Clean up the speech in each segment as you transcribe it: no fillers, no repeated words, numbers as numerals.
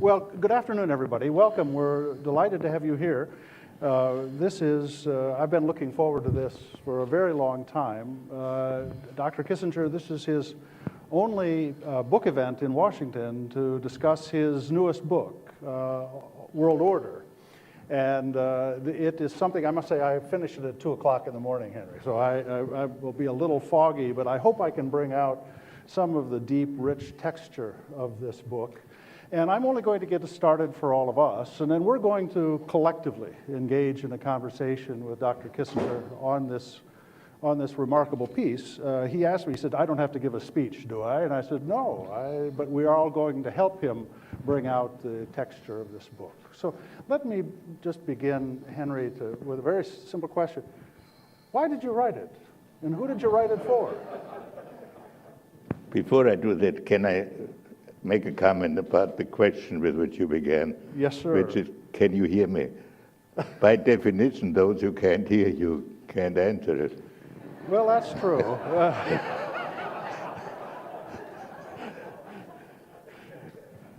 Well, good afternoon, everybody. Welcome. We're delighted to have you here. I've been looking forward to this for a very long time. Dr. Kissinger, this is his only book event in Washington to discuss his newest book, World Order. And it is something, I must say, I finished it at 2 o'clock in the morning, Henry. So I will be a little foggy, but I hope I can bring out some of the deep, rich texture of this book. And I'm only going to get it started for all of us, and then we're going to collectively engage in a conversation with Dr. Kissinger on this remarkable piece. He asked me, he said, I don't have to give a speech, do I? And I said, no, but we are all going to help him bring out the texture of this book. So let me just begin, Henry, with a very simple question. Why did you write it? And who did you write it for? Before I do that, can I make a comment about the question with which you began? Yes, sir. Which is, can you hear me? By definition, those who can't hear you can't answer it. Well, that's true.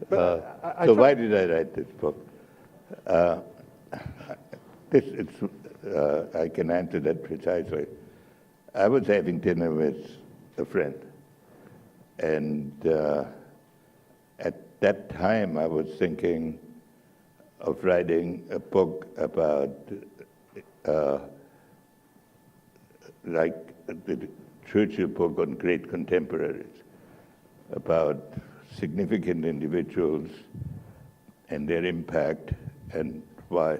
Why did I write this book? I can answer that precisely. I was having dinner with a friend, and at that time I was thinking of writing a book about like the Churchill book on great contemporaries, about significant individuals and their impact and why.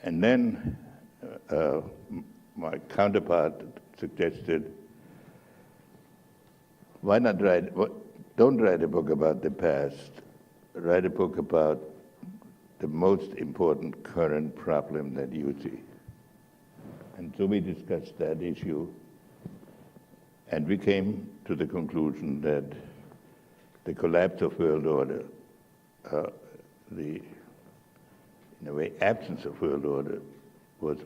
And then my counterpart suggested, why not don't write a book about the past, write a book about the most important current problem that you see. And so we discussed that issue, and we came to the conclusion that the collapse of world order, in a way, absence of world order, was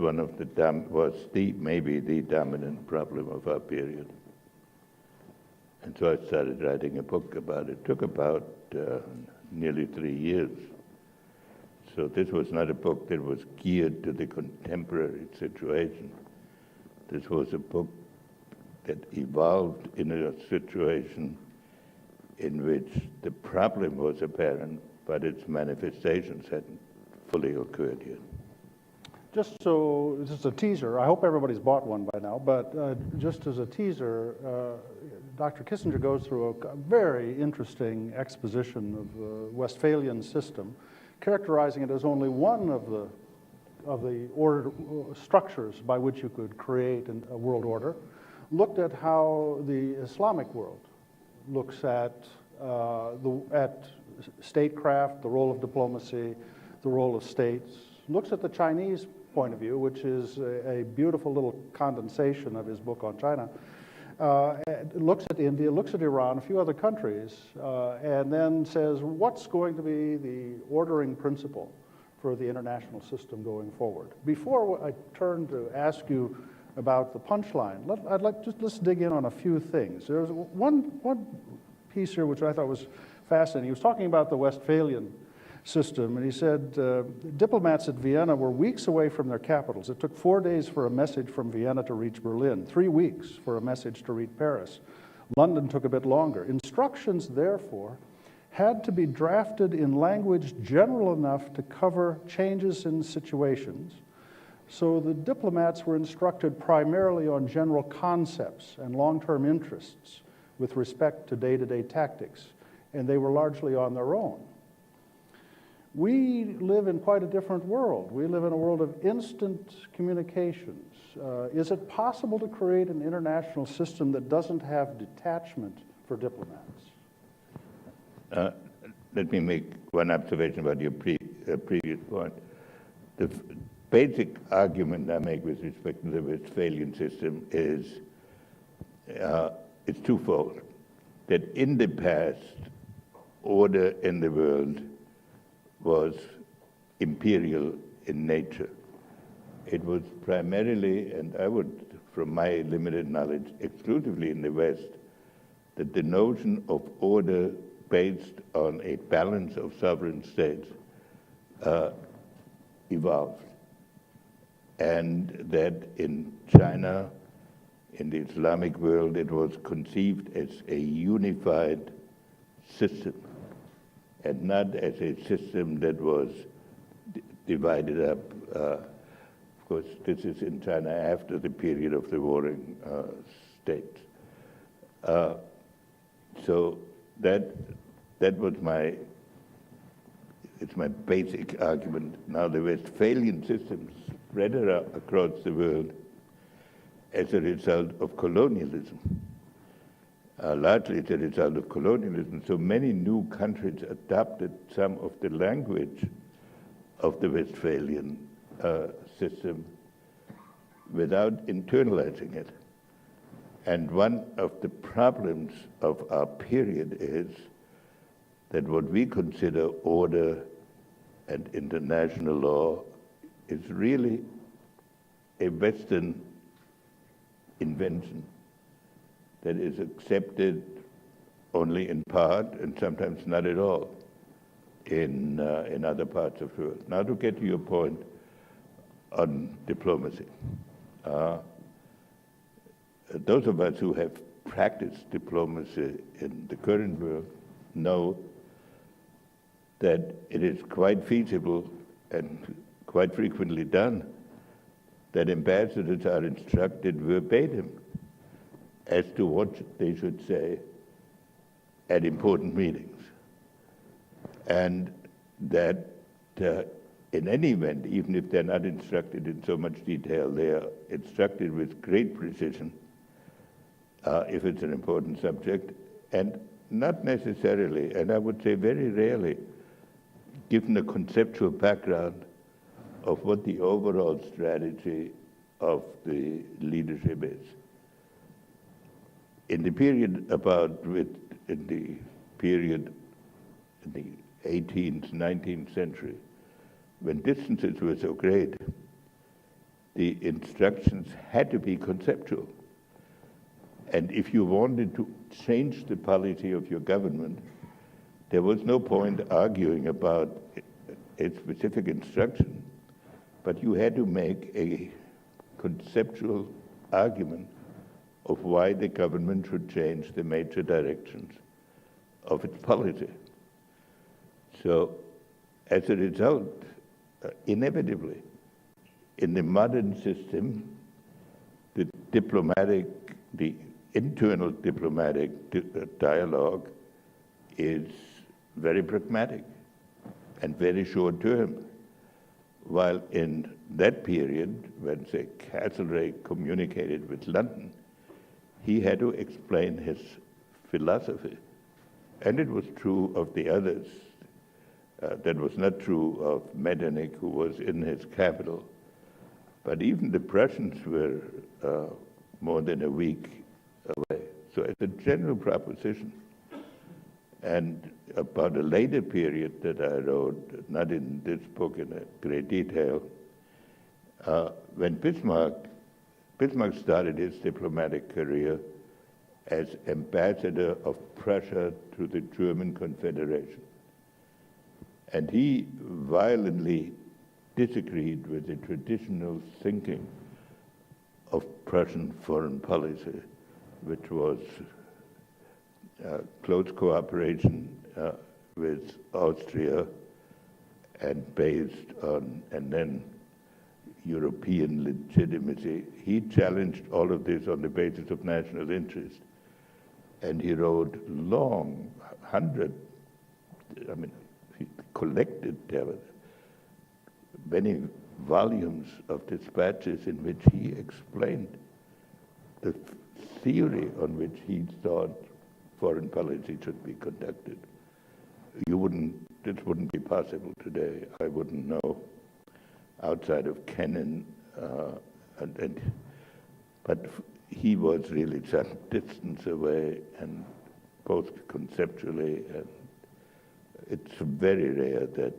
maybe the dominant problem of our period. And so I started writing a book about it. It took about nearly 3 years. So this was not a book that was geared to the contemporary situation. This was a book that evolved in a situation in which the problem was apparent, but its manifestations hadn't fully occurred yet. Just so, this is a teaser. I hope everybody's bought one by now, but just as a teaser, Dr. Kissinger goes through a very interesting exposition of the Westphalian system, characterizing it as only one of the order structures by which you could create a world order, looked at how the Islamic world looks at statecraft, the role of diplomacy, the role of states, looks at the Chinese point of view, which is a beautiful little condensation of his book on China, looks at India, looks at Iran, a few other countries, and then says, what's going to be the ordering principle for the international system going forward? Before I turn to ask you about the punchline, let's dig in on a few things. There's one piece here which I thought was fascinating. He was talking about the Westphalian system, and he said diplomats at Vienna were weeks away from their capitals. It took 4 days for a message from Vienna to reach Berlin, 3 weeks for a message to reach Paris. London took a bit longer. Instructions, therefore, had to be drafted in language general enough to cover changes in situations. So the diplomats were instructed primarily on general concepts and long-term interests with respect to day-to-day tactics, and they were largely on their own. We live in quite a different world. We live in a world of instant communications. Is it possible to create an international system that doesn't have detachment for diplomats? Let me make one observation about your previous point. The basic argument I make with respect to the Westphalian system is it's twofold. That in the past, order in the world was imperial in nature. It was primarily, and I would, from my limited knowledge, exclusively in the West, that the notion of order based on a balance of sovereign states evolved. And that in China, in the Islamic world, it was conceived as a unified system and not as a system that was divided up. Of course, this is in China after the period of the warring states. So that was it's my basic argument. Now the Westphalian system spread across the world as a result of colonialism, largely as a result of colonialism. So many new countries adopted some of the language of the Westphalian system without internalizing it. And one of the problems of our period is that what we consider order and international law is really a Western invention that is accepted only in part and sometimes not at all in other parts of the world. Now to get to your point on diplomacy. Those of us who have practiced diplomacy in the current world know that it is quite feasible and quite frequently done that ambassadors are instructed verbatim as to what they should say at important meetings. And that in any event, even if they're not instructed in so much detail, they are instructed with great precision if it's an important subject, and not necessarily, and I would say very rarely, given a conceptual background of what the overall strategy of the leadership is. In the period in the 18th, 19th century, when distances were so great, the instructions had to be conceptual. And if you wanted to change the polity of your government, there was no point arguing about a specific instruction, but you had to make a conceptual argument of why the government should change the major directions of its policy. So, as a result, inevitably, in the modern system, the internal diplomatic dialogue is very pragmatic and very short term. While in that period, when, say, Castlereagh communicated with London, he had to explain his philosophy. And it was true of the others. That was not true of Metternich, who was in his capital. But even the Prussians were more than a week away. So as a general proposition, and about a later period that I wrote, not in this book in great detail, when Bismarck started his diplomatic career as ambassador of Prussia to the German Confederation. And he violently disagreed with the traditional thinking of Prussian foreign policy, which was close cooperation with Austria and based on, and then European legitimacy. He challenged all of this on the basis of national interest. And he wrote long, he collected many volumes of dispatches in which he explained the theory on which he thought foreign policy should be conducted. This wouldn't be possible today. I wouldn't know outside of Kennan, but he was really some distance away, and both conceptually, and it's very rare that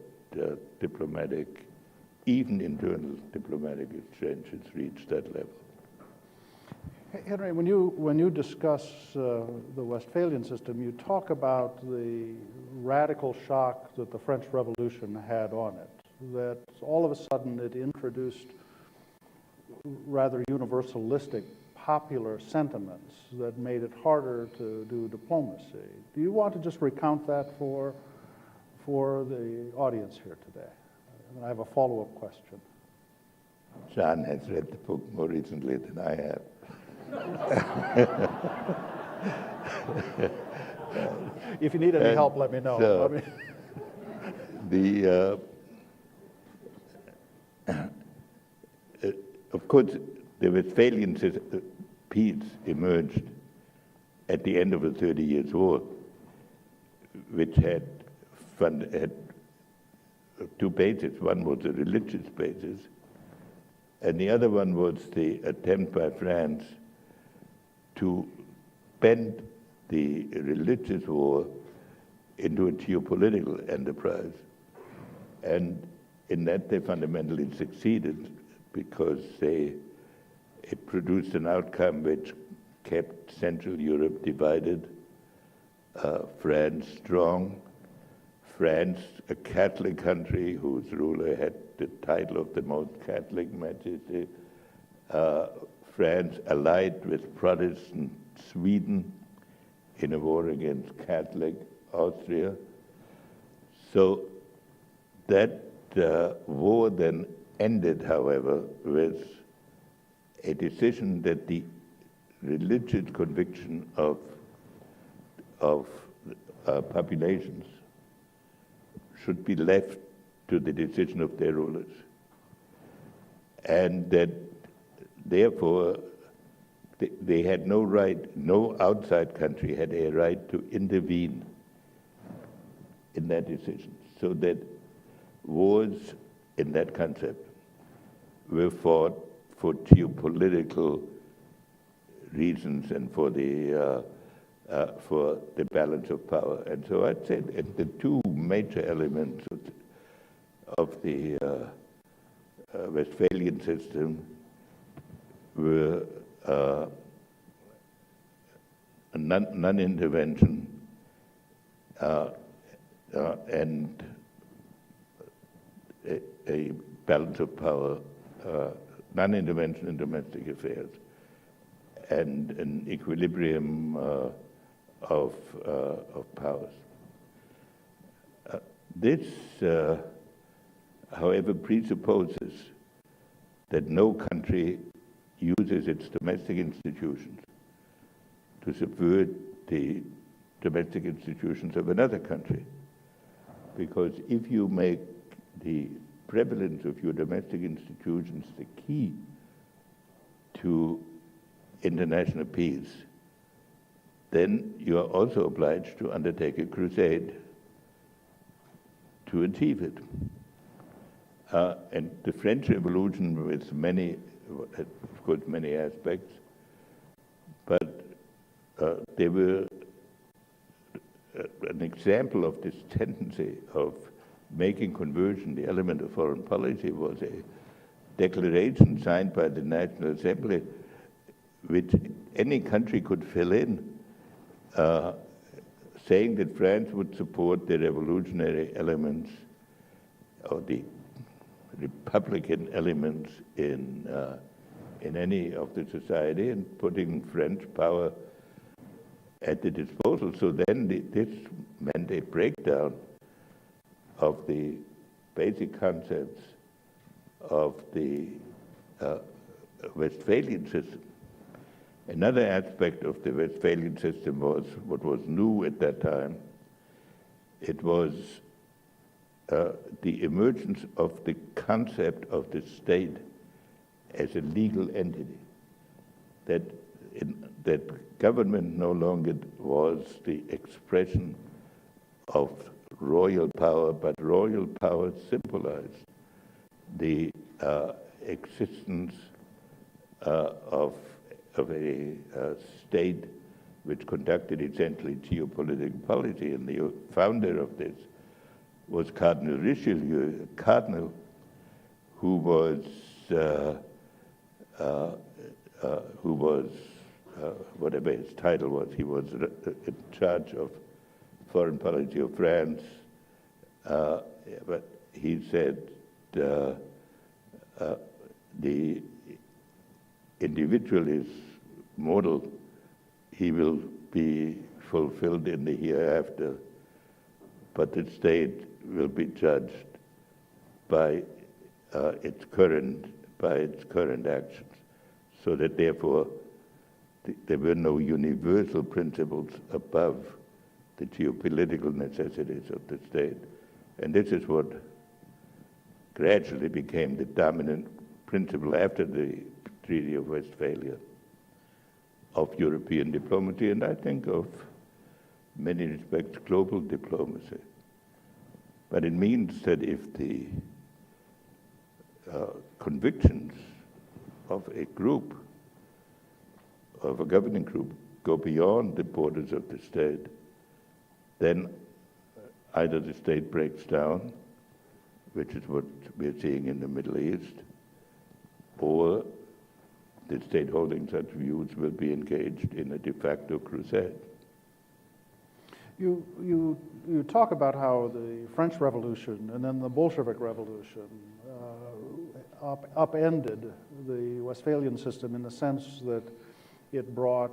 even internal diplomatic exchanges reach that level. Henry, when you discuss the Westphalian system, you talk about the radical shock that the French Revolution had on it, that all of a sudden it introduced rather universalistic popular sentiments that made it harder to do diplomacy. Do you want to just recount that for the audience here today? And I have a follow-up question. John has read the book more recently than I have. If you need any help, let me know. So, of course, the Westphalian peace emerged at the end of the 30 Years' War, which had two bases. One was a religious basis, and the other one was the attempt by France to bend the religious war into a geopolitical enterprise. And in that they fundamentally succeeded, because it produced an outcome which kept Central Europe divided, France strong, France a Catholic country whose ruler had the title of the most Catholic Majesty, France allied with Protestant Sweden in a war against Catholic Austria. So that war then ended, however, with a decision that the religious conviction of populations should be left to the decision of their rulers, and that therefore they had no right, no outside country had a right to intervene in that decision, so that wars in that concept were fought for geopolitical reasons and for the balance of power. And so I'd say that the two major elements of the Westphalian system were non-intervention and a balance of power, non-intervention in domestic affairs, and an equilibrium of powers. This, however, presupposes that no country uses its domestic institutions to subvert the domestic institutions of another country. Because if you make the prevalence of your domestic institutions the key to international peace, then you are also obliged to undertake a crusade to achieve it. And the French Revolution, with many, of course, many aspects, but they were an example of this tendency of making conversion the element of foreign policy. Was a declaration signed by the National Assembly, which any country could fill in, saying that France would support the revolutionary elements or the republican elements in any of the society, and putting French power at the disposal. So then this meant a breakdown of the basic concepts of the Westphalian system. Another aspect of the Westphalian system was what was new at that time. It was the emergence of the concept of the state as a legal entity, that government no longer was the expression of royal power, but royal power symbolized the existence of a state which conducted essentially geopolitical policy. And the founder of this was Cardinal Richelieu, a cardinal who was whatever his title was, he was in charge of foreign policy of France, but he said the individualist model, he will be fulfilled in the hereafter, but the state will be judged by its current actions, so that therefore there were no universal principles above the geopolitical necessities of the state. And this is what gradually became the dominant principle after the Treaty of Westphalia of European diplomacy, and I think of many respects global diplomacy. But it means that if the convictions of a group, of a governing group, go beyond the borders of the state, then either the state breaks down, which is what we're seeing in the Middle East, or the state holding such views will be engaged in a de facto crusade. You talk about how the French Revolution and then the Bolshevik Revolution upended the Westphalian system in the sense that it brought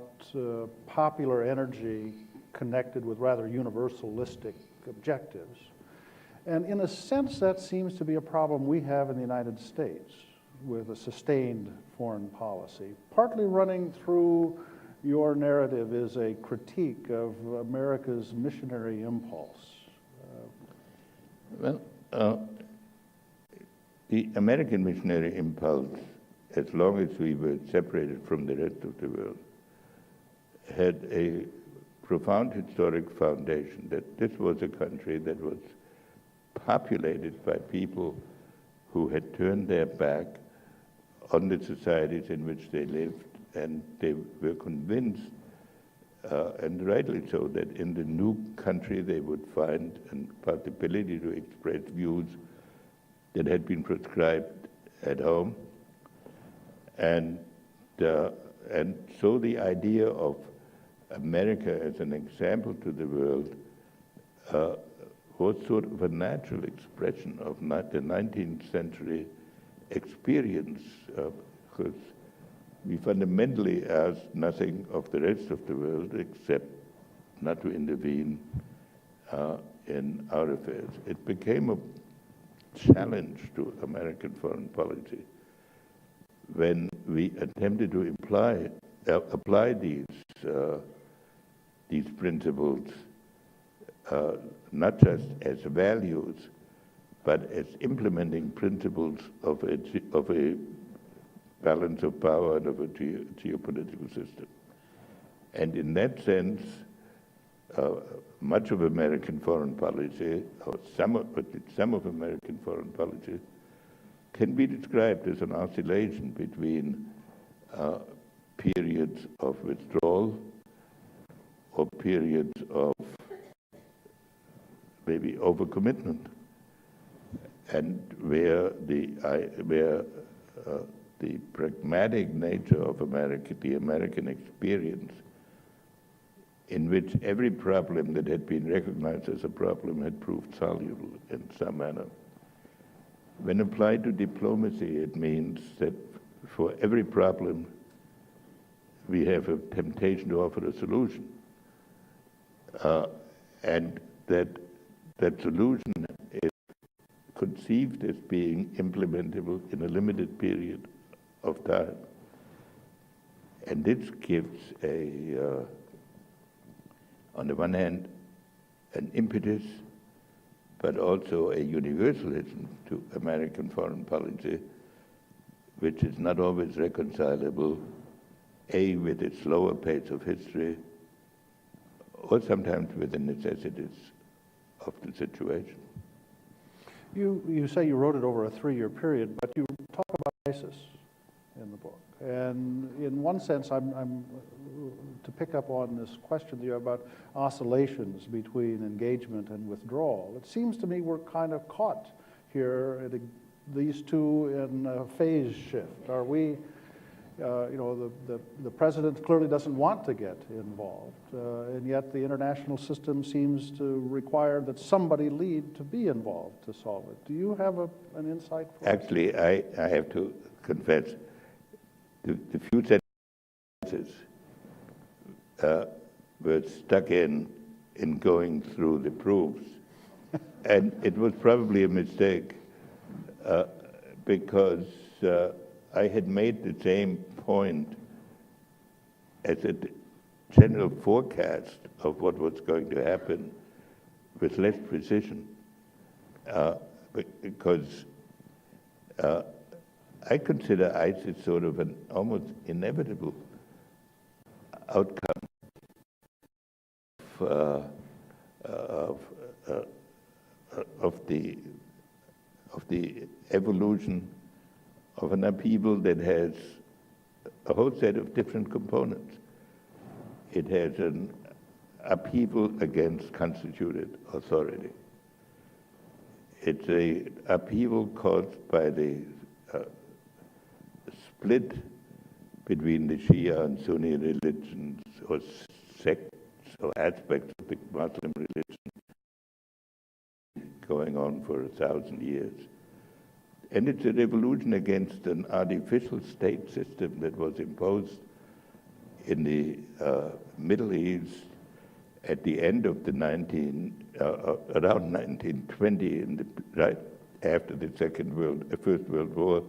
popular energy connected with rather universalistic objectives. And in a sense, that seems to be a problem we have in the United States with a sustained foreign policy. Partly running through your narrative is a critique of America's missionary impulse. The American missionary impulse, as long as we were separated from the rest of the world, had a profound historic foundation, that this was a country that was populated by people who had turned their back on the societies in which they lived, and they were convinced, and rightly so, that in the new country they would find a possibility to express views that had been prescribed at home. And so the idea of America as an example to the world was sort of a natural expression of the 19th century experience, because we fundamentally asked nothing of the rest of the world except not to intervene in our affairs. It became a challenge to American foreign policy when we attempted to apply these principles not just as values, but as implementing principles of a balance of power and of a geopolitical system. And in that sense, much of American foreign policy, or some of American foreign policy, can be described as an oscillation between periods of withdrawal or periods of maybe overcommitment, and where the pragmatic nature of the American experience, in which every problem that had been recognized as a problem had proved soluble in some manner. When applied to diplomacy, it means that for every problem, we have a temptation to offer a solution. And that solution is conceived as being implementable in a limited period of time. And this gives on the one hand, an impetus, but also a universalism to American foreign policy, which is not always reconcilable, with its slower pace of history, or sometimes with the necessities of the situation. You say you wrote it over a 3-year period, but you talk about ISIS in the book. And in one sense, I'm to pick up on this question you have about oscillations between engagement and withdrawal. It seems to me we're kind of caught here at these two in a phase shift. Are we The president clearly doesn't want to get involved, and yet the international system seems to require that somebody lead to be involved to solve it. Do you have an insight for us? Actually, I have to confess, the few sentences were stuck in going through the proofs, and it was probably a mistake because I had made the same point as a general forecast of what was going to happen with less precision, because I consider ISIS sort of an almost inevitable outcome of the evolution of an upheaval that has a whole set of different components. It has an upheaval against constituted authority. It's an upheaval caused by the split between the Shia and Sunni religions, or sects or aspects of the Muslim religion, going on for 1,000 years. And it's a revolution against an artificial state system that was imposed in the Middle East at the end of the around 1920, right after the First World War.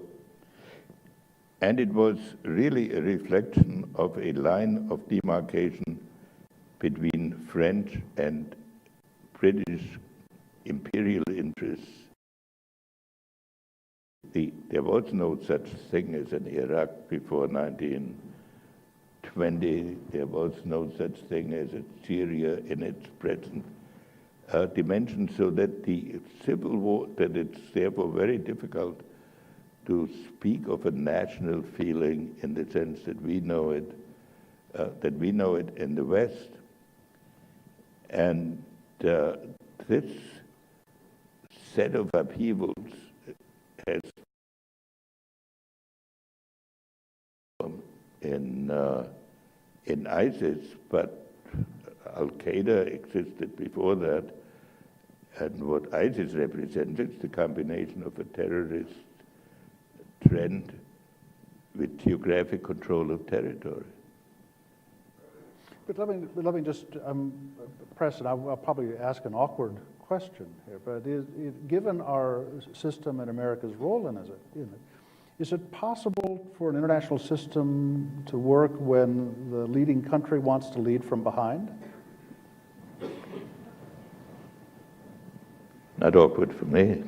And it was really a reflection of a line of demarcation between French and British imperial interests. There was no such thing as an Iraq before 1920. There was no such thing as a Syria in its present dimension, so that the civil war, that it's therefore very difficult to speak of a national feeling in the sense that we know it in the West. And this set of upheavals has in ISIS, but Al-Qaeda existed before that, and what ISIS represents is the combination of a terrorist trend with geographic control of territory. But let me just press, and I'll probably ask an awkward question here, but given our system and America's role in it, is it possible for an international system to work when the leading country wants to lead from behind? Not awkward for me.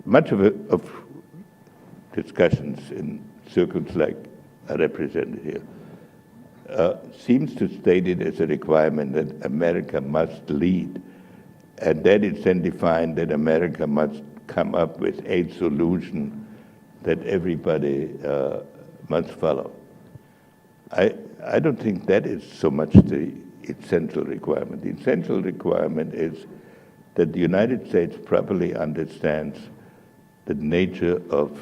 Much of discussions in circles like are represented here seems to state it as a requirement that America must lead, and that is then defined that America must come up with a solution that everybody must follow. I don't think that is so much the essential requirement. The essential requirement is that the United States properly understands the nature of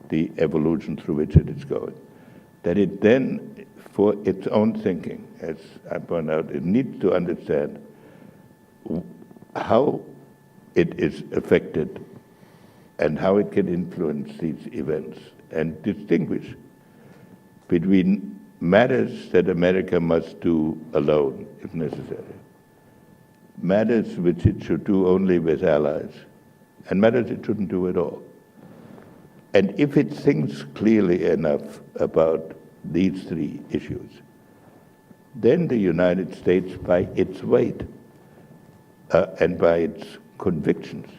the evolution through which it is going. That it then, for its own thinking, as I point out, it needs to understand how it is affected and how it can influence these events, and distinguish between matters that America must do alone, if necessary, matters which it should do only with allies, and matters it shouldn't do at all. And if it thinks clearly enough about these three issues, then the United States, by its weight and by its convictions,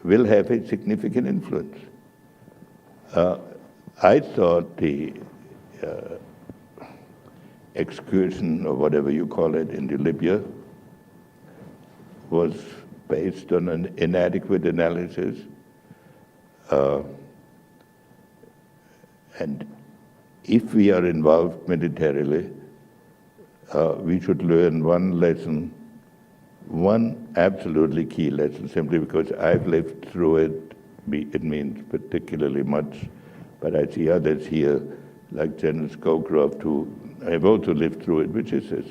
will have a significant influence. I thought the excursion, or whatever you call it, into Libya was based on an inadequate analysis. And if we are involved militarily, we should learn one lesson, one absolutely key lesson, simply because I've lived through it. It means particularly much, but I see others here, like General Scowcroft, who have also lived through it, which is this.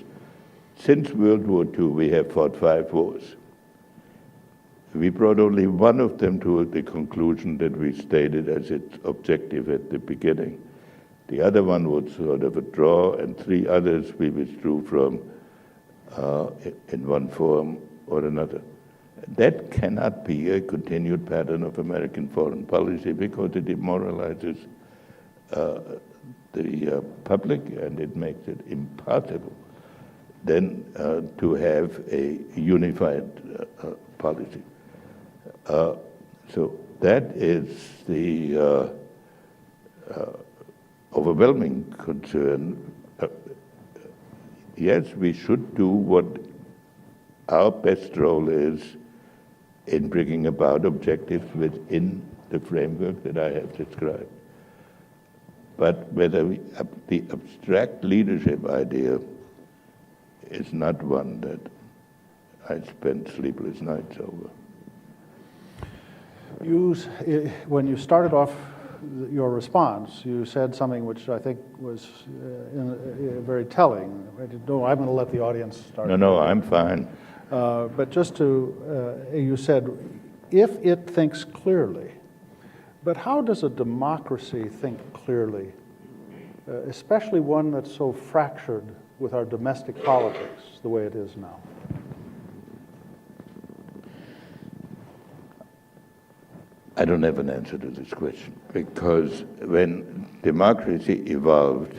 Since World War II, we have fought 5 wars. We brought only one of them to the conclusion that we stated as its objective at the beginning. The other one was sort of a draw, and 3 others we withdrew from in one form or another. That cannot be a continued pattern of American foreign policy because it demoralizes the public, and it makes it impossible then to have a unified policy. So that is the overwhelming concern. Yes, we should do what our best role is in bringing about objectives within the framework that I have described. But whether the abstract leadership idea is not one that I spend sleepless nights over. When you started off your response, you said something which I think was very telling. No, I'm going to let the audience start. No, I'm fine. But just to, you said, if it thinks clearly, but how does a democracy think clearly, especially one that's so fractured with our domestic politics the way it is now? I don't have an answer to this question, because when democracy evolved,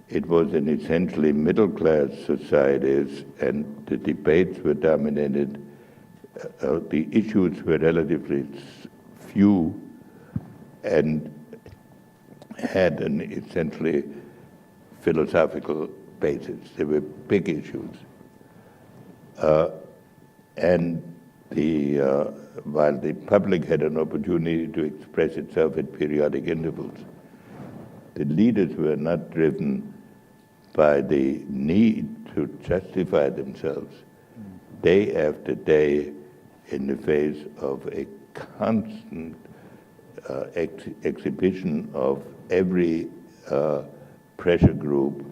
it was in essentially middle-class societies, and the debates were dominated, the issues were relatively few, and had an essentially philosophical basis. They were big issues. And while the public had an opportunity to express itself at periodic intervals, the leaders were not driven by the need to justify themselves day after day in the face of a constant exhibition of every pressure group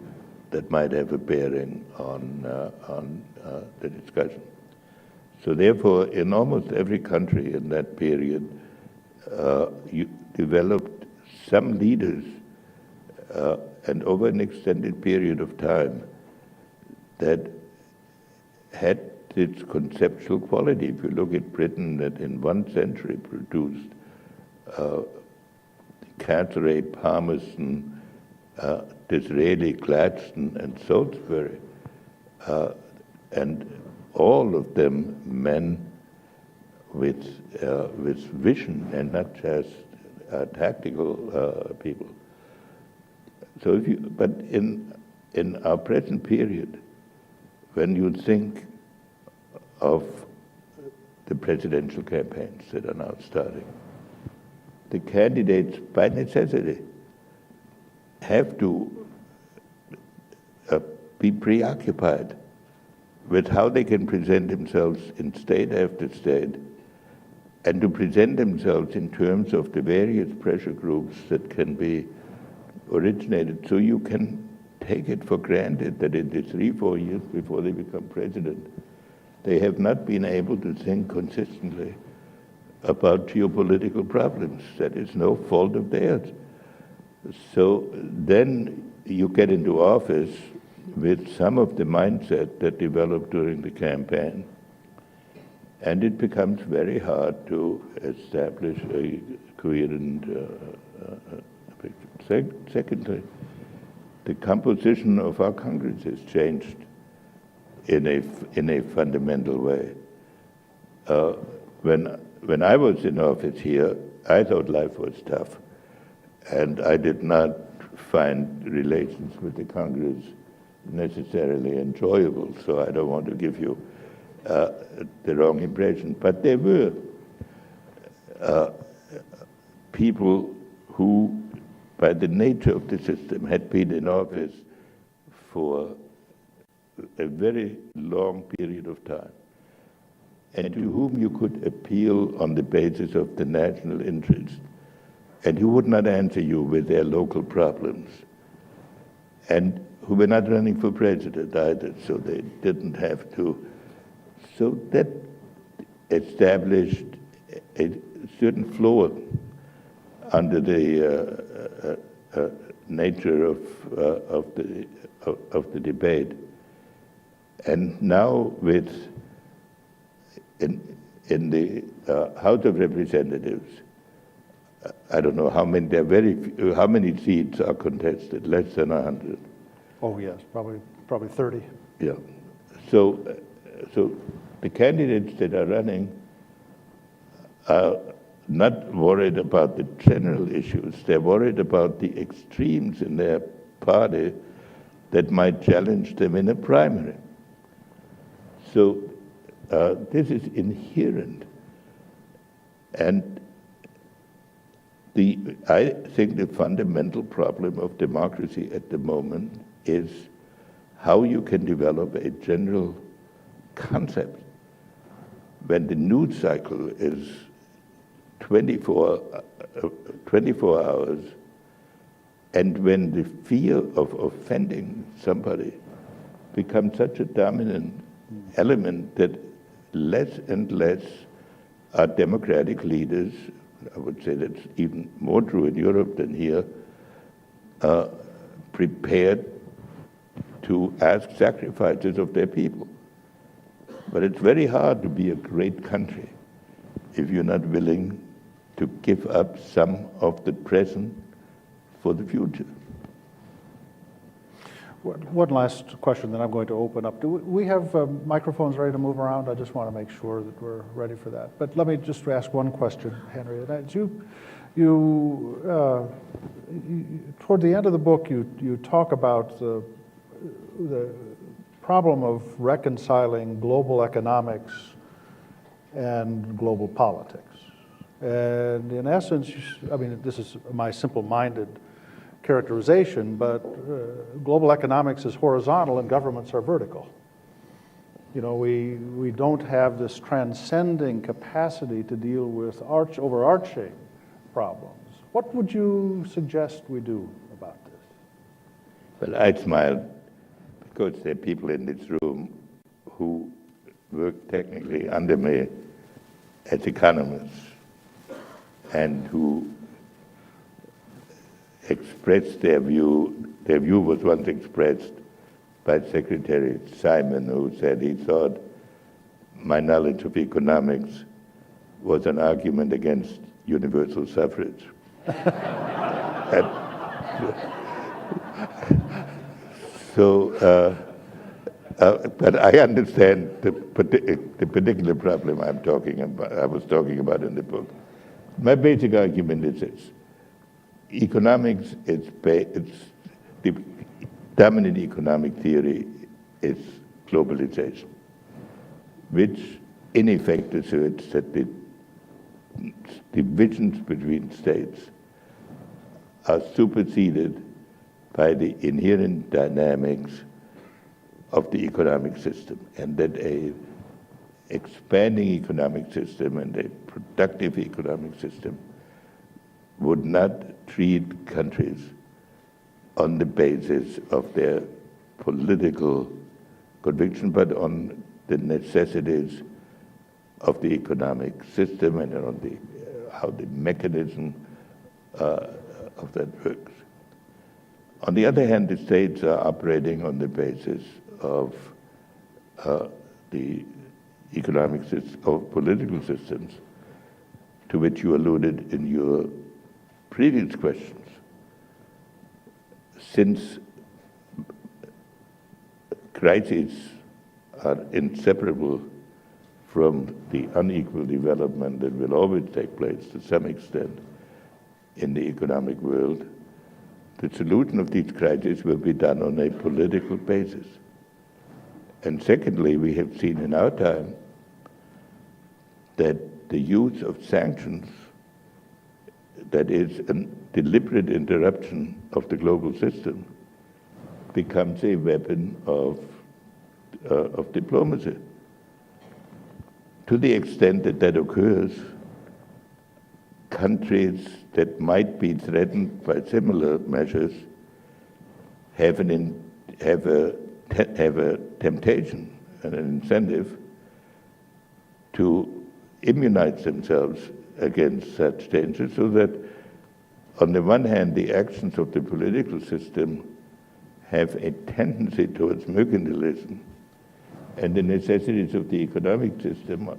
that might have a bearing on the discussion. So therefore, in almost every country in that period, you developed some leaders, and over an extended period of time, that had its conceptual quality. If you look at Britain, that in 1 century produced Carteret, Palmerston, Disraeli, Gladstone, and Salisbury, and all of them men with vision and not just tactical people. So but in our present period, when you think of the presidential campaigns that are now starting, the candidates by necessity have to be preoccupied with how they can present themselves in state after state, and to present themselves in terms of the various pressure groups that can be originated. So you can take it for granted that in the 3-4 years before they become president, they have not been able to think consistently about geopolitical problems. That is no fault of theirs. So then you get into office with some of the mindset that developed during the campaign, and it becomes very hard to establish a coherent picture. Secondly, the composition of our Congress has changed in a fundamental way. When I was in office here, I thought life was tough, and I did not find relations with the Congress necessarily enjoyable, so I don't want to give you the wrong impression. But there were people who, by the nature of the system, had been in office for a very long period of time, and to whom you could appeal on the basis of the national interest, and who would not answer you with their local problems, and who were not running for president either, so they didn't have to. So that established a certain floor under the nature of the debate. And now in the House of Representatives, I don't know how many, there are very few, how many seats are contested, less than 100. Oh, yes, probably 30. Yeah. So the candidates that are running are not worried about the general issues. They're worried about the extremes in their party that might challenge them in a primary. So this is inherent. And I think the fundamental problem of democracy at the moment is how you can develop a general concept when the news cycle is 24 hours, and when the fear of offending somebody becomes such a dominant element that less and less our democratic leaders, I would say that's even more true in Europe than here, are prepared to ask sacrifices of their people. But it's very hard to be a great country if you're not willing to give up some of the present for the future. One last question that I'm going to open up. Do we have microphones ready to move around? I just want to make sure that we're ready for that. But let me just ask one question, Henry. Toward the end of the book, you talk about the problem of reconciling global economics and global politics. And in essence, I mean, this is my simple-minded characterization, but global economics is horizontal and governments are vertical. You know, we don't have this transcending capacity to deal with overarching problems. What would you suggest we do about this? Well, I smile because there are people in this room who work technically under me as economists and who expressed their view. Their view was once expressed by Secretary Simon, who said he thought my knowledge of economics was an argument against universal suffrage. But I understand the particular problem I was talking about in the book. My basic argument is this. Economics, it's the dominant economic theory is globalization, which in effect asserts that the divisions between states are superseded by the inherent dynamics of the economic system, and that a expanding economic system and a productive economic system would not treat countries on the basis of their political conviction, but on the necessities of the economic system and on how the mechanism of that works. On the other hand, the states are operating on the basis of the economic system, of political systems, to which you alluded in your previous questions. Since crises are inseparable from the unequal development that will always take place to some extent in the economic world, the solution of these crises will be done on a political basis. And secondly, we have seen in our time that the use of sanctions that is a deliberate interruption of the global system becomes a weapon of diplomacy. To the extent that that occurs, countries that might be threatened by similar measures have a temptation and an incentive to immunize themselves against such dangers, so that on the one hand, the actions of the political system have a tendency towards mercantilism, and the necessities of the economic system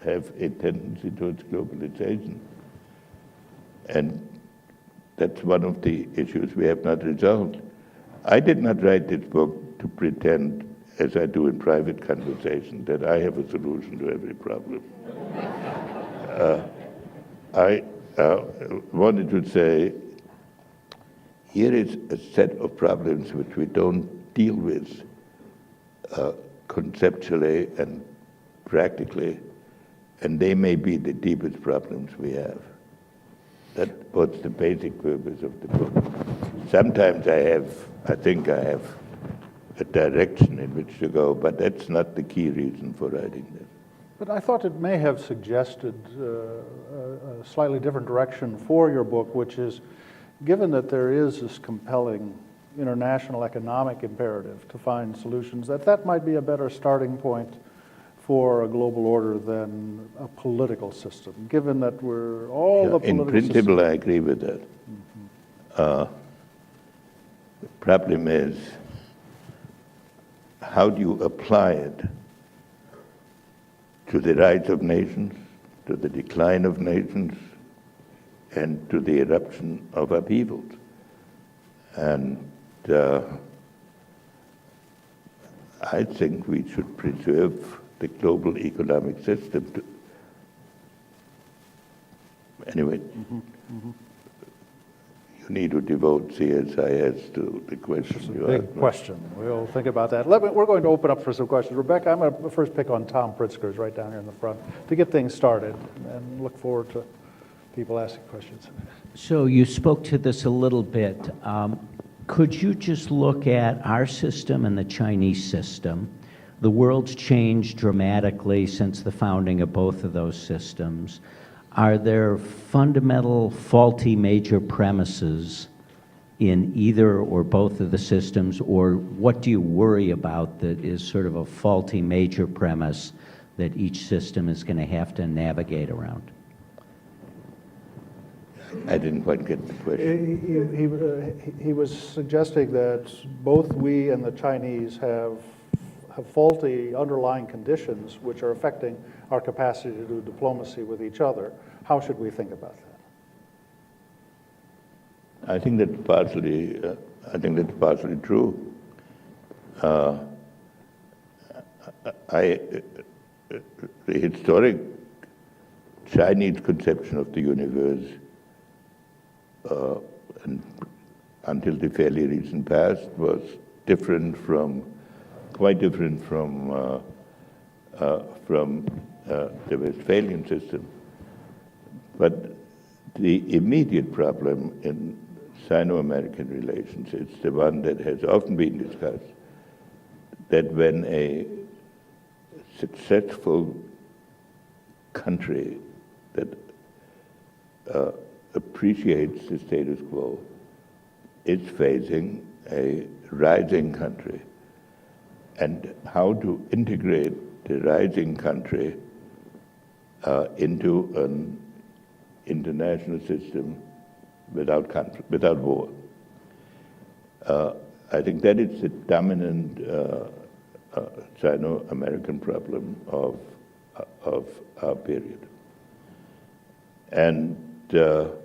have a tendency towards globalization. And that's one of the issues we have not resolved. I did not write this book to pretend, as I do in private conversation, that I have a solution to every problem. I wanted to say, here is a set of problems which we don't deal with conceptually and practically, and they may be the deepest problems we have. That was the basic purpose of the book. Sometimes I think I have a direction in which to go, but that's not the key reason for writing this. But I thought it may have suggested a slightly different direction for your book, which is, given that there is this compelling international economic imperative to find solutions, that might be a better starting point for a global order than a political system, given that we're all the political In principle, systems. I agree with that. The problem is, how do you apply it to the rise of nations, to the decline of nations, and to the eruption of upheavals? And I think we should preserve the global economic system. Anyway, you need to devote CSIS to the question you asked. Big question. We'll think about that. We're going to open up for some questions. Rebecca, I'm going to first pick on Tom Pritzker's right down here in the front to get things started, and look forward to people asking questions. So you spoke to this a little bit. Could you just look at our system and the Chinese system? The world's changed dramatically since the founding of both of those systems. Are there fundamental faulty major premises in either or both of the systems, or what do you worry about that is sort of a faulty major premise that each system is going to have to navigate around? I didn't quite get the question. He was suggesting that both we and the Chinese have faulty underlying conditions which are affecting our capacity to do diplomacy with each other. How should we think about that? I think that's partially true. The historic Chinese conception of the universe, and until the fairly recent past, was quite different from the Westphalian system. But the immediate problem in Sino-American relations is the one that has often been discussed, that when a successful country that appreciates the status quo is facing a rising country, and how to integrate the rising country into an international system without war. I think that is the dominant Sino-American problem of our period. And so,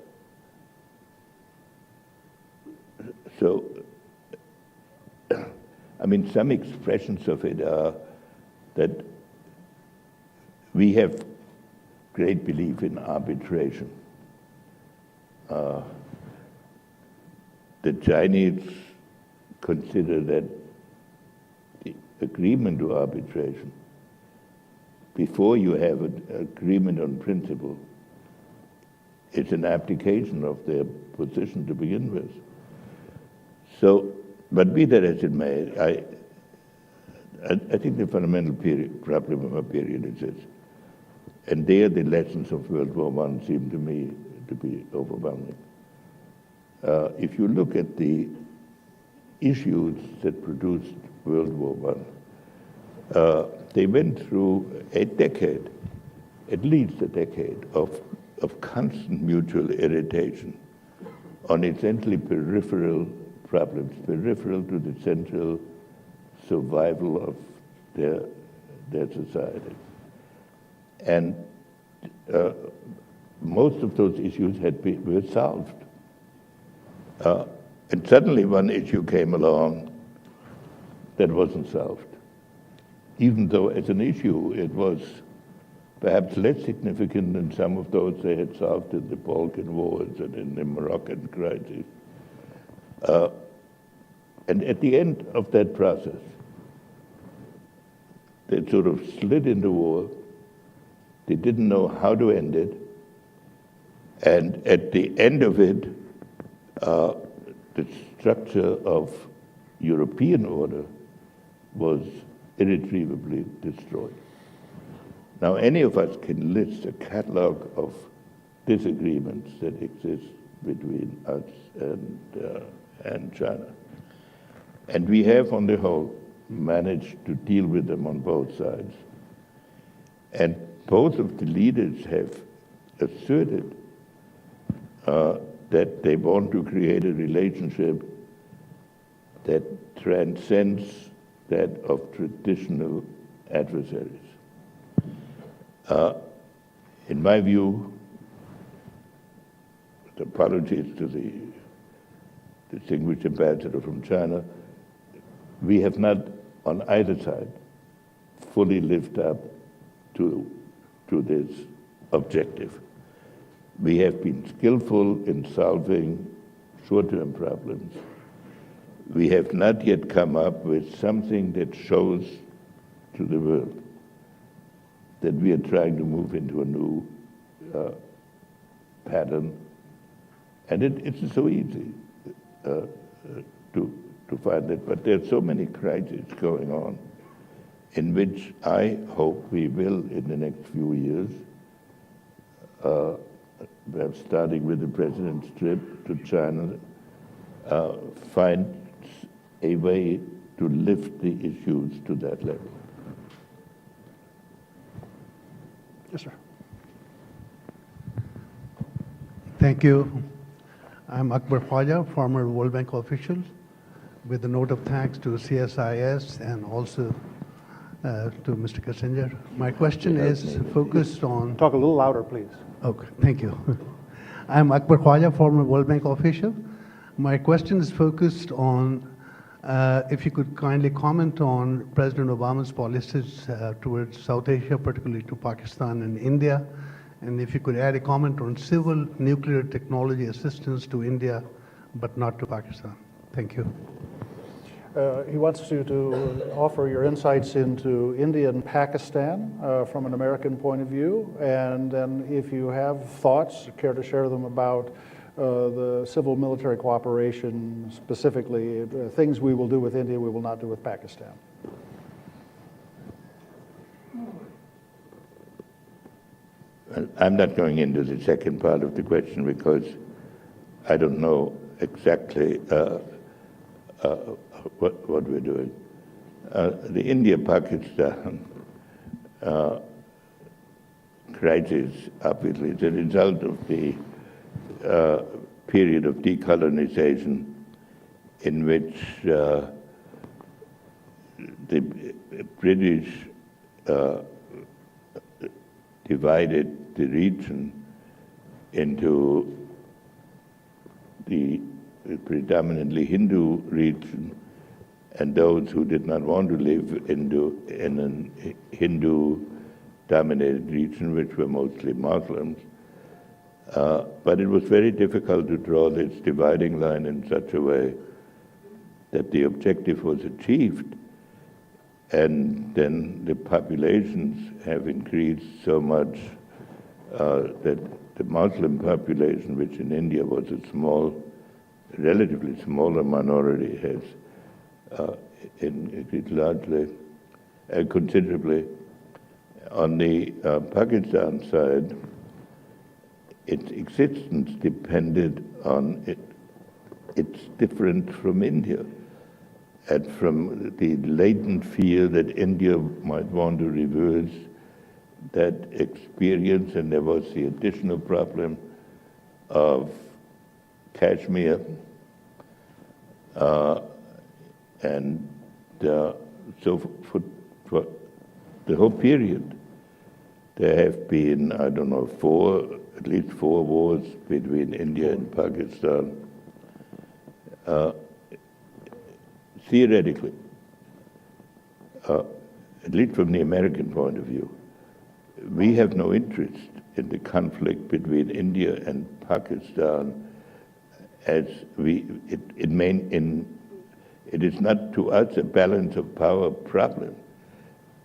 I mean, some expressions of it are that we have great belief in arbitration. The Chinese consider that the agreement to arbitration, before you have an agreement on principle, It's an abdication of their position to begin with. So, but be that as it may, I think the fundamental problem of our period is this. And there the lessons of World War I seem to me to be overwhelming. If you look at the issues that produced World War I, they went through a decade, at least a decade, of constant mutual irritation on essentially peripheral problems, peripheral to the central survival of their society. And most of those issues were solved. And suddenly one issue came along that wasn't solved. Even though as an issue it was perhaps less significant than some of those they had solved in the Balkan Wars and in the Moroccan crisis. And at the end of that process, they sort of slid into war. They didn't know how to end it. And at the end of it, the structure of European order was irretrievably destroyed. Now, any of us can list a catalog of disagreements that exist between us and China. And we have, on the whole, managed to deal with them on both sides. And both of the leaders have asserted that they want to create a relationship that transcends that of traditional adversaries. In my view, with apologies to the distinguished ambassador from China, we have not, on either side, fully lived up to this objective. We have been skillful in solving short-term problems. We have not yet come up with something that shows to the world that we are trying to move into a new pattern. And it's so easy to find it, but there are so many crises going on in which I hope we will, in the next few years, perhaps starting with the president's trip to China, find a way to lift the issues to that level. Yes, sir. Thank you. I'm Akbar Khwaja, former World Bank official, with a note of thanks to CSIS and also to Mr. Kissinger. My question is focused on... Talk a little louder, please. Okay, thank you. I'm Akbar Khwaja, former World Bank official. My question is focused on, if you could kindly comment on President Obama's policies towards South Asia, particularly to Pakistan and India, and if you could add a comment on civil nuclear technology assistance to India, but not to Pakistan. Thank you. He wants you to offer your insights into India and Pakistan from an American point of view, and then if you have thoughts, care to share them about the civil-military cooperation, specifically things we will do with India, we will not do with Pakistan. I'm not going into the second part of the question because I don't know exactly what we're doing. The India-Pakistan crisis, obviously, is a result of the period of decolonization in which the British divided the region into the predominantly Hindu region and those who did not want to live in a Hindu-dominated region, which were mostly Muslims. But it was very difficult to draw this dividing line in such a way that the objective was achieved, and then the populations have increased so much that the Muslim population, which in India was a relatively smaller minority, has increased largely, considerably. On the Pakistan side, its existence depended on its difference from India, and from the latent fear that India might want to reverse that experience, and there was the additional problem of Kashmir, and so for the whole period, there have been, I don't know, at least four wars between India and Pakistan. Theoretically, at least from the American point of view, we have no interest in the conflict between India and Pakistan, as it is not to us a balance of power problem.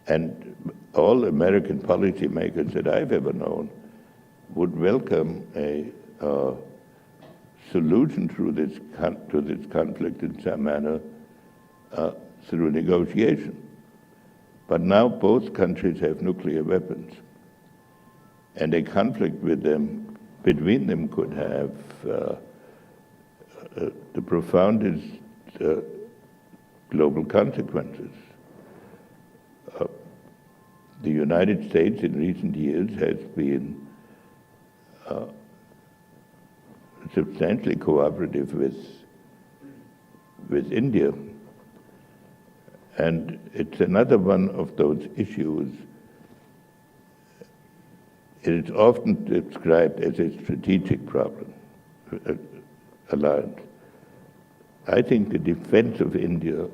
And all American policymakers that I've ever known would welcome a solution to this conflict in some manner through negotiation. But now both countries have nuclear weapons, and a conflict between them could have the profoundest global consequences. The United States in recent years has been substantially cooperative with India. And it's another one of those issues. It is often described as a strategic problem, alliance. I think the defense of India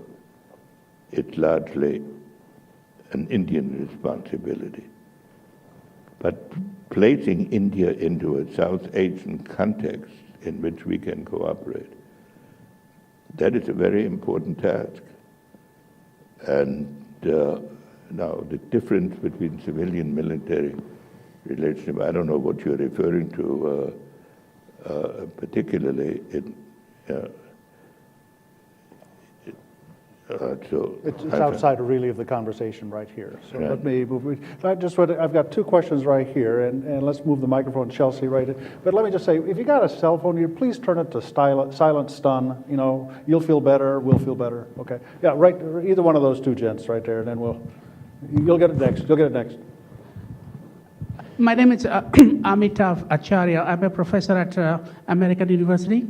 is largely an Indian responsibility. But placing India into a South Asian context in which we can cooperate, that is a very important task. And now the difference between civilian-military relationship, I don't know what you're referring to particularly in It's outside really of the conversation right here. So Right. let me move. I've got two questions right here, and let's move the microphone, Chelsea, right in. But let me just say, if you got a cell phone, please turn it to silent stun. You know, you'll feel better, we'll feel better. Okay. Yeah, right. Either one of those two gents right there, and then you'll get it next. You'll get it next. My name is Amitav Acharya. I'm a professor at American University.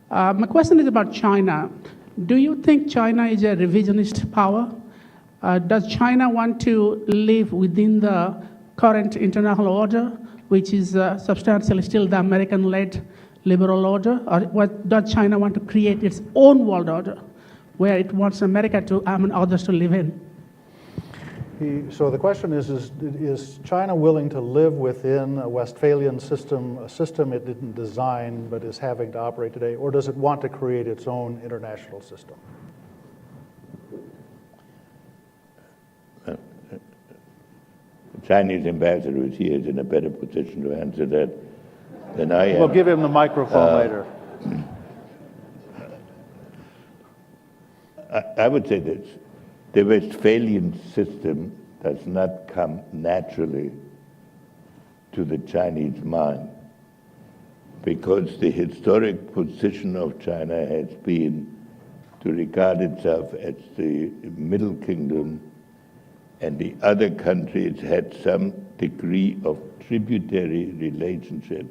My question is about China. Do you think China is a revisionist power? Does China want to live within the current international order, which is substantially still the American-led liberal order? Or does China want to create its own world order, where it wants America to and others to live in? So the question is China willing to live within a Westphalian system, a system it didn't design but is having to operate today, or does it want to create its own international system? The Chinese ambassador is here, is in a better position to answer that than I am. We'll give him the microphone later. I would say this. The Westphalian system does not come naturally to the Chinese mind, because the historic position of China has been to regard itself as the Middle Kingdom, and the other countries had some degree of tributary relationship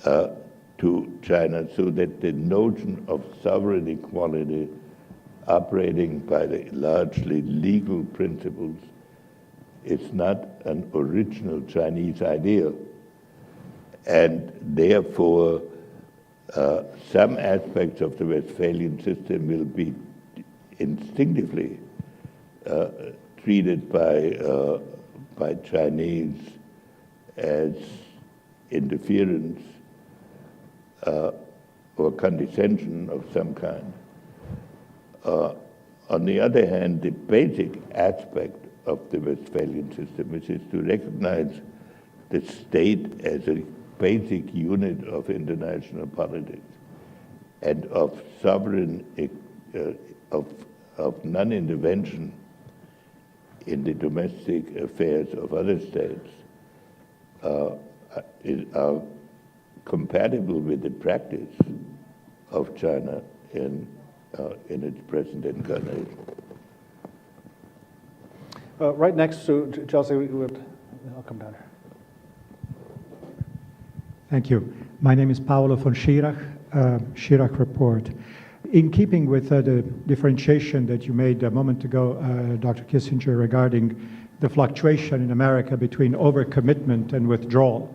to China, so that the notion of sovereign equality operating by the largely legal principles is not an original Chinese ideal. And therefore, some aspects of the Westphalian system will be instinctively treated by Chinese as interference or condescension of some kind. On the other hand, the basic aspect of the Westphalian system, which is to recognize the state as a basic unit of international politics and of sovereign, of non-intervention in the domestic affairs of other states are compatible with the practice of China in its present incarnation. Right next to Chelsea, I'll come down here. Thank you. My name is Paolo von Schirach, Schirach Report. In keeping with the differentiation that you made a moment ago, Dr. Kissinger, regarding the fluctuation in America between overcommitment and withdrawal,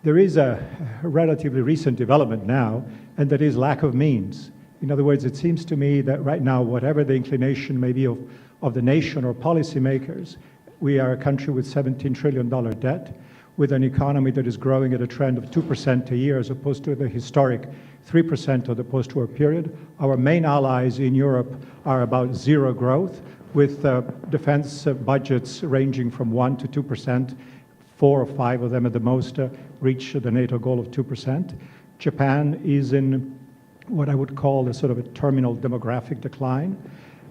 there is a relatively recent development now, and that is lack of means. In other words, it seems to me that right now, whatever the inclination may be of the nation or policymakers, we are a country with $17 trillion debt, with an economy that is growing at a trend of 2% a year as opposed to the historic 3% of the post-war period. Our main allies in Europe are about zero growth, with defense budgets ranging from 1 to 2%. 4 or 5 of them at the most reach the NATO goal of 2%. Japan is in what I would call a sort of a terminal demographic decline.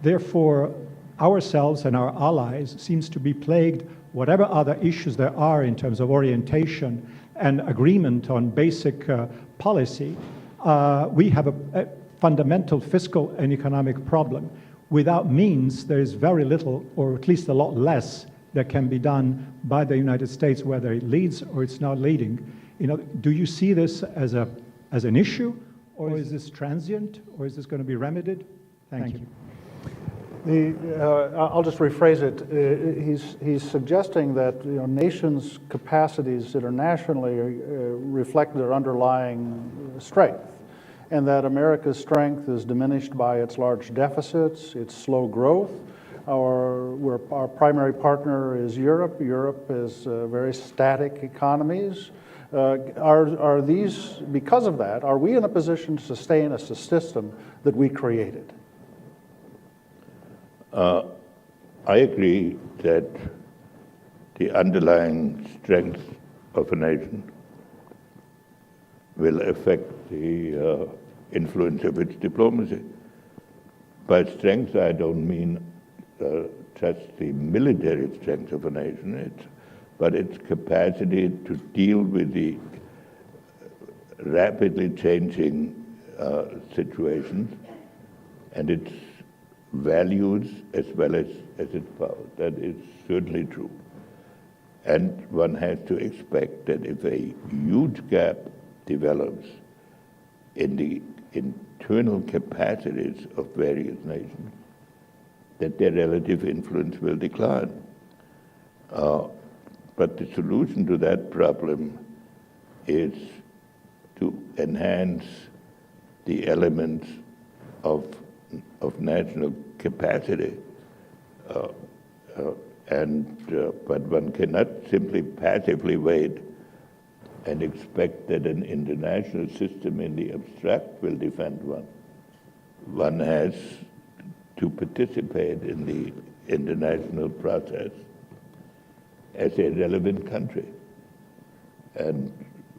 Therefore, ourselves and our allies seems to be plagued, whatever other issues there are in terms of orientation and agreement on basic policy, we have a fundamental fiscal and economic problem. Without means, there is very little, or at least a lot less, that can be done by the United States, whether it leads or it's not leading. You know, do you see this as an issue, or is this transient, or is this going to be remedied? Thank you. I'll just rephrase it. He's suggesting that nations' capacities internationally reflect their underlying strength, and that America's strength is diminished by its large deficits, its slow growth. Our primary partner is Europe. Europe is very static economies. Are these, because of that, are we in a position to sustain a system that we created? I agree that the underlying strength of a nation will affect the influence of its diplomacy. By strength, I don't mean just the military strength of a nation, but its capacity to deal with the rapidly changing situations and its values as well as its power. That is certainly true. And one has to expect that if a huge gap develops in the internal capacities of various nations, that their relative influence will decline. But the solution to that problem is to enhance the elements of national capacity. But one cannot simply passively wait and expect that an international system in the abstract will defend one. One has to participate in the international process as a relevant country. And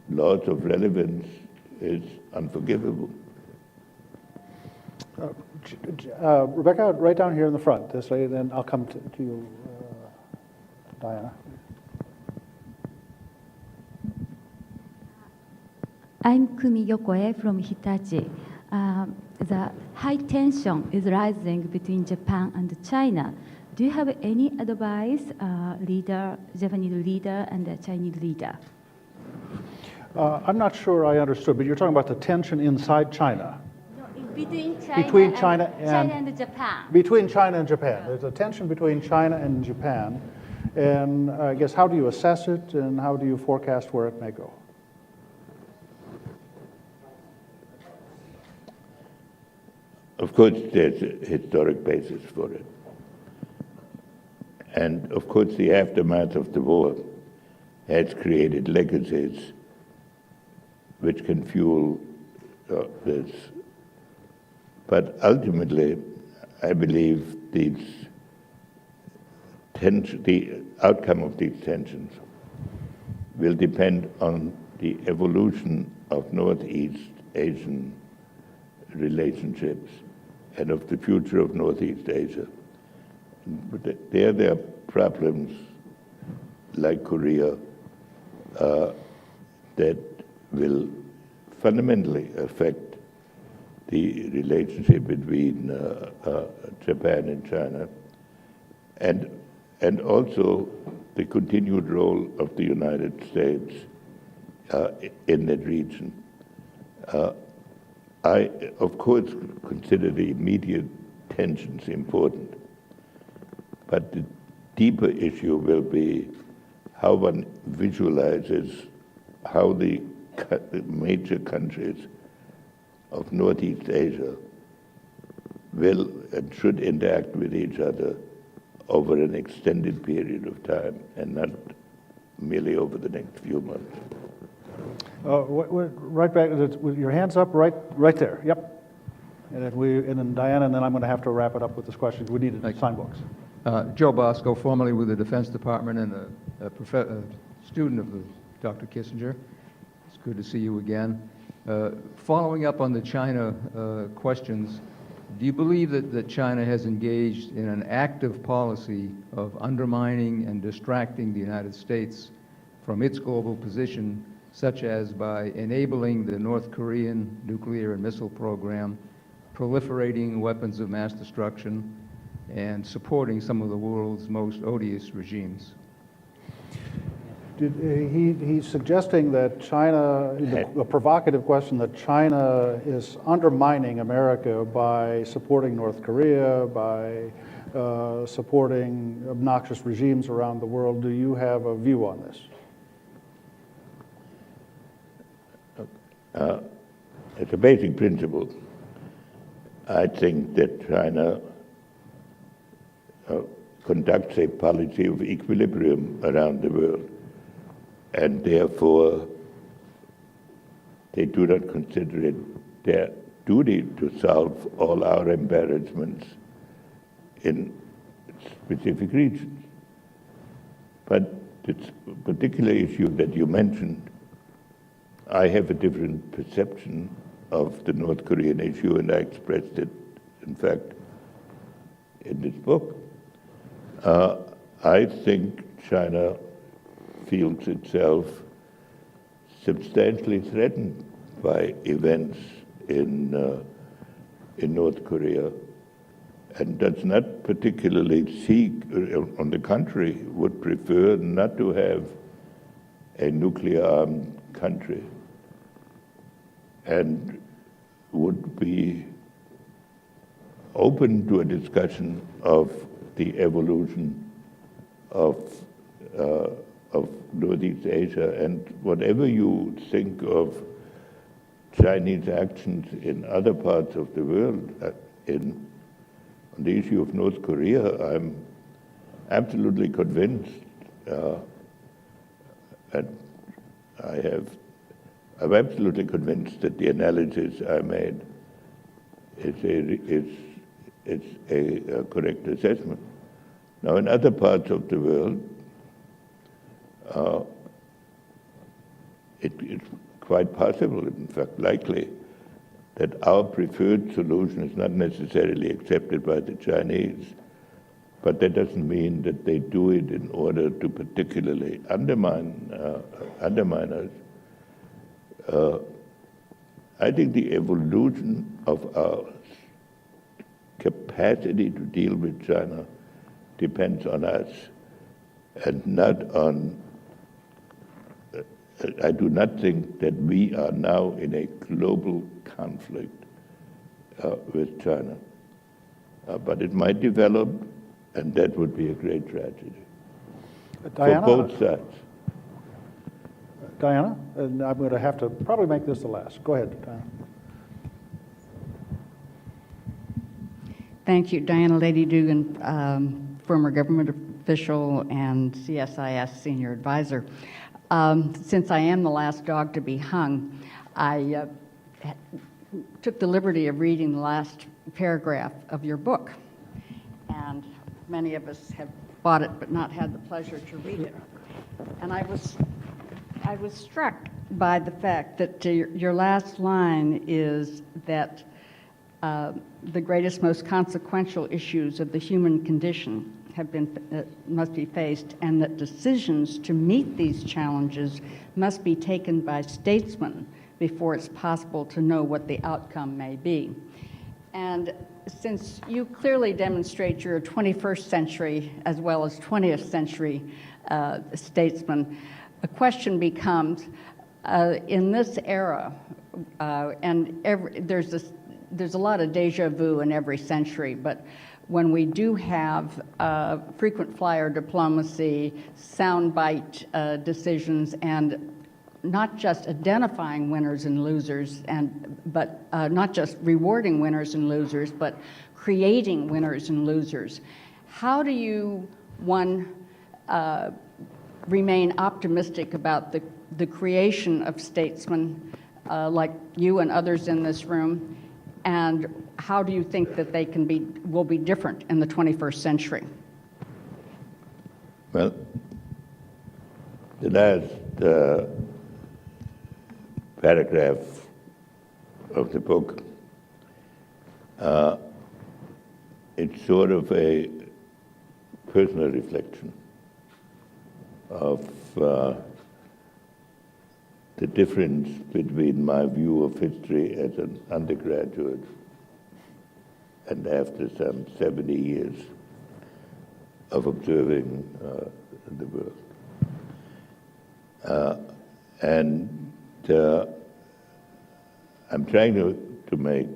loss of relevance is unforgivable. Rebecca, right down here in the front, this way, then I'll come to you, Diana. I'm Kumi Yokoe from Hitachi. The high tension is rising between Japan and China. Do you have any advice, Japanese leader and the Chinese leader? I'm not sure I understood, but you're talking about the tension inside China. Between China and Japan. Between China and Japan. There's a tension between China and Japan. And I guess, how do you assess it, and how do you forecast where it may go? Of course, there's a historic basis for it. And of course, the aftermath of the war has created legacies which can fuel this. But ultimately, I believe the outcome of these tensions will depend on the evolution of Northeast Asian relationships and of the future of Northeast Asia. But there are problems like Korea that will fundamentally affect the relationship between Japan and China, and also the continued role of the United States in that region. I, of course, consider the immediate tensions important, but the deeper issue will be how one visualizes how the major countries of Northeast Asia will and should interact with each other over an extended period of time and not merely over the next few months. Right back, with your hands up, right there, yep. And then Diana, and then I'm going to have to wrap it up with this question. We need to sign books. Joe Bosco, formerly with the Defense Department and a student of Dr. Kissinger. It's good to see you again. Following up on the China questions, do you believe that China has engaged in an active policy of undermining and distracting the United States from its global position, such as by enabling the North Korean nuclear and missile program, proliferating weapons of mass destruction, and supporting some of the world's most odious regimes? He's suggesting that China, the provocative question, that China is undermining America by supporting North Korea, by supporting obnoxious regimes around the world. Do you have a view on this? As a basic principle, I think that China conducts a policy of equilibrium around the world, and therefore they do not consider it their duty to solve all our embarrassments in specific regions. But this particular issue that you mentioned, I have a different perception of the North Korean issue, and I expressed it, in fact, in this book. I think China feels itself substantially threatened by events in North Korea, and does not particularly seek, on the contrary, would prefer not to have a nuclear-armed country, and would be open to a discussion of the evolution of Northeast Asia. And whatever you think of Chinese actions in other parts of the world, on the issue of North Korea, I'm absolutely convinced, and I'm absolutely convinced that the analysis I made is a correct assessment. Now, in other parts of the world, it's quite possible, in fact likely, that our preferred solution is not necessarily accepted by the Chinese, but that doesn't mean that they do it in order to particularly undermine us. I think the evolution of our capacity to deal with China depends on us, and not on. I do not think that we are now in a global conflict with China, but it might develop, and that would be a great tragedy Diana, for both sides. Diana, and I'm going to have to probably make this the last. Go ahead, Diana. Thank you. Diana Lady Dugan, former government official and CSIS senior advisor. Since I am the last dog to be hung, I took the liberty of reading the last paragraph of your book. And many of us have bought it but not had the pleasure to read it. And I was I was struck by the fact that your last line is that the greatest, most consequential issues of the human condition must be faced, and that decisions to meet these challenges must be taken by statesmen before it's possible to know what the outcome may be. And since you clearly demonstrate you're a 21st century as well as 20th century statesman, a question becomes, in this era, and there's a lot of deja vu in every century, but when we do have frequent flyer diplomacy, soundbite decisions, and not just identifying winners and losers, but not just rewarding winners and losers, but creating winners and losers. How do you, remain optimistic about the creation of statesmen like you and others in this room, and how do you think that they will be different in the 21st century? Well, the last paragraph of the book, it's sort of a personal reflection of the difference between my view of history as an undergraduate and after some 70 years of observing the world. I'm trying to make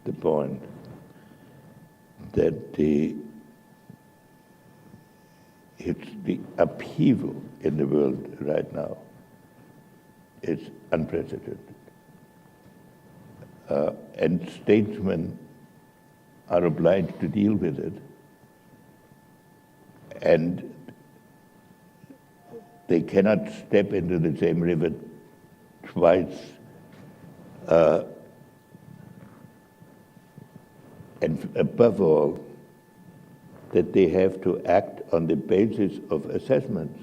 the point that the upheaval in the world right now is unprecedented. And statesmen are obliged to deal with it. And they cannot step into the same river twice. And above all, that they have to act on the basis of assessments.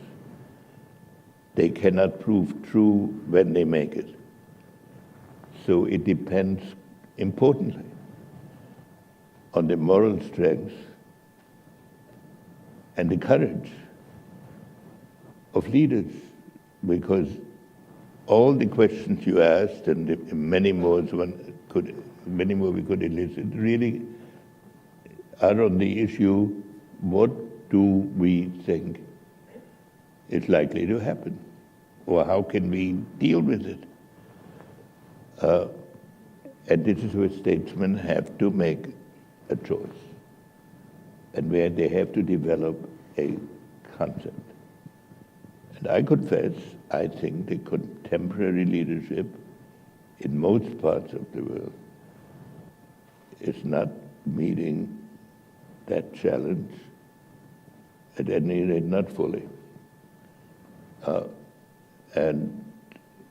They cannot prove true when they make it. So it depends, importantly, on the moral strength and the courage of leaders, because all the questions you asked and many more we could elicit really are on the issue, what do we think is likely to happen? Or how can we deal with it? And this is where statesmen have to make a choice, and where they have to develop a concept. And I confess, I think the contemporary leadership in most parts of the world is not meeting that challenge, at any rate not fully. And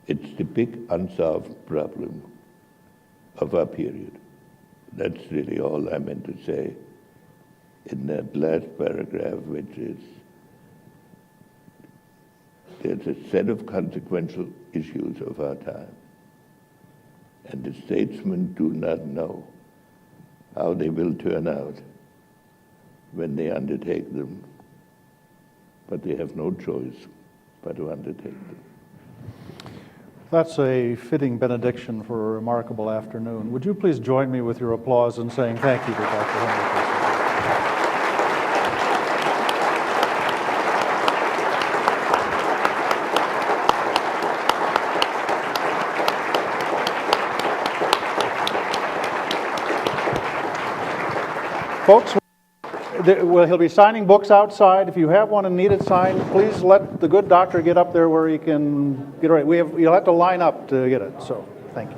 it's the big unsolved problem of our period. That's really all I meant to say in that last paragraph, which is there's a set of consequential issues of our time, and the statesmen do not know how they will turn out when they undertake them, but they have no choice but to undertake them. That's a fitting benediction for a remarkable afternoon. Would you please join me with your applause in saying thank you to Dr. Henry Kissinger? Folks, he'll be signing books outside. If you have one and need it signed, please let the good doctor get up there where he can get it right. You'll have to line up to get it, so thank you.